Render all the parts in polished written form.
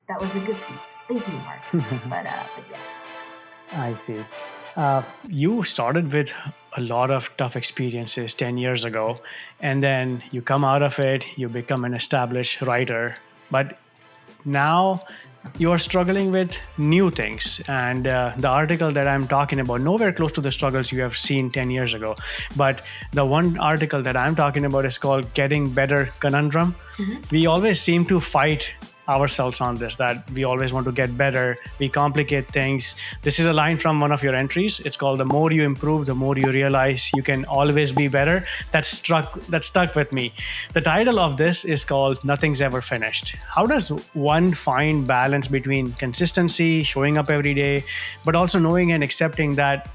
that was a good piece. Thinking part. But yeah. I see. You started with a lot of tough experiences 10 years ago, and then you come out of it, you become an established writer. But now you're struggling with new things. And the article that I'm talking about, nowhere close to the struggles you have seen 10 years ago. But the one article that I'm talking about is called Getting Better Conundrum. We always seem to fight ourselves on this, that we always want to get better, we complicate things. This is a line from one of your entries. It's called, the more you improve, the more you realize you can always be better. That stuck with me. The title of this is called Nothing's Ever Finished. How does one find balance between consistency, showing up every day, but also knowing and accepting that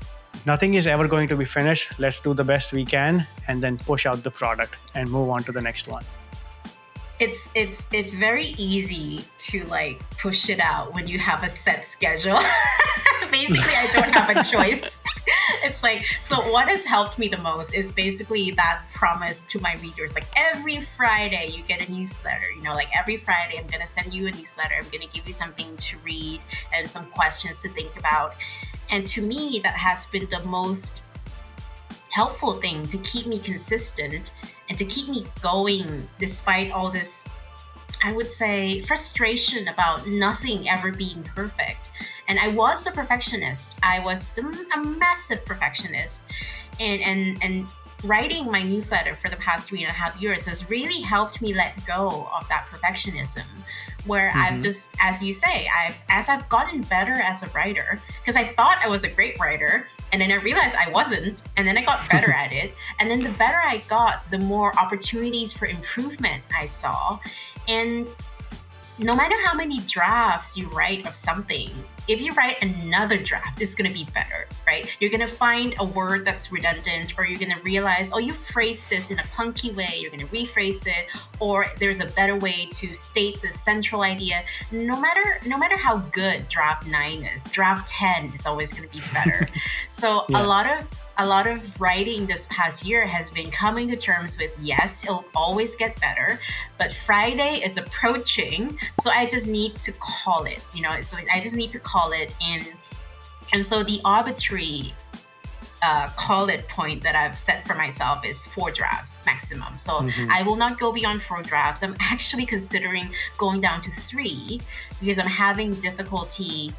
nothing is ever going to be finished? Let's do the best we can and then push out the product and move on to the next one. It's very easy to like push it out when you have a set schedule. Basically, I don't have a choice. It's like, so what has helped me the most is basically that promise to my readers. Like every Friday you get a newsletter, like every Friday I'm going to send you a newsletter. I'm going to give you something to read and some questions to think about. And to me, that has been the most helpful thing to keep me consistent and to keep me going despite all this, I would say, frustration about nothing ever being perfect. And I was a perfectionist. I was a massive perfectionist. And writing my newsletter for the past 3.5 years has really helped me let go of that perfectionism, where I've just, as you say, as I've gotten better as a writer, because I thought I was a great writer, and then I realized I wasn't, and then I got better at it. And then the better I got, the more opportunities for improvement I saw. And no matter how many drafts you write of something, if you write another draft, it's going to be better, right? You're going to find a word that's redundant, or you're going to realize, oh, you phrased this in a clunky way. You're going to rephrase it, or there's a better way to state the central idea. No matter how good draft 9 is, draft 10 is always going to be better. So yeah. A lot of writing this past year has been coming to terms with, yes, it'll always get better, but Friday is approaching, so I just need to call it. It's like I just need to call it in. And so the arbitrary call it point that I've set for myself is 4 drafts maximum. So I will not go beyond 4 drafts. I'm actually considering going down to 3 because I'm having difficulty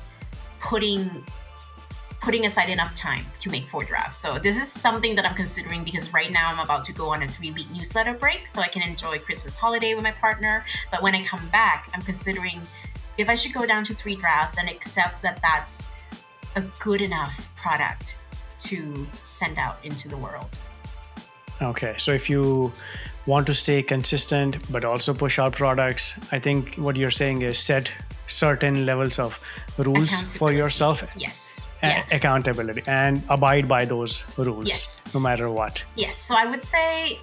putting aside enough time to make 4 drafts. So this is something that I'm considering because right now I'm about to go on a 3-week newsletter break so I can enjoy Christmas holiday with my partner. But when I come back, I'm considering if I should go down to 3 drafts and accept that that's a good enough product to send out into the world. Okay, so if you want to stay consistent but also push out products, I think what you're saying is set certain levels of rules for yourself. Yes. Accountability, and abide by those rules. Yes. No matter what. Yes. So I would say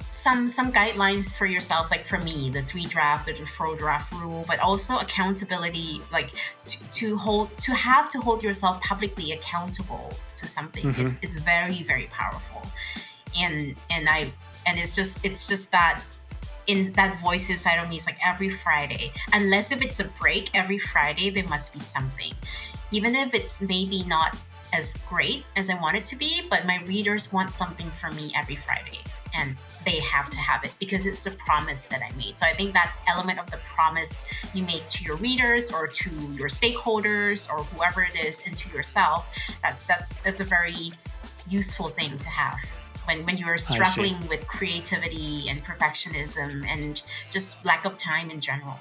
some guidelines for yourselves, like for me, the 3 draft or the 4 draft rule, but also accountability, like to hold yourself publicly accountable to something is very, very powerful. And it's just that in that voice inside of me is like every Friday, unless if it's a break, every Friday there must be something. Even if it's maybe not as great as I want it to be, but my readers want something from me every Friday, and they have to have it because it's the promise that I made. So I think that element of the promise you make to your readers or to your stakeholders or whoever it is, and to yourself, that's a very useful thing to have when you're struggling with creativity and perfectionism and just lack of time in general.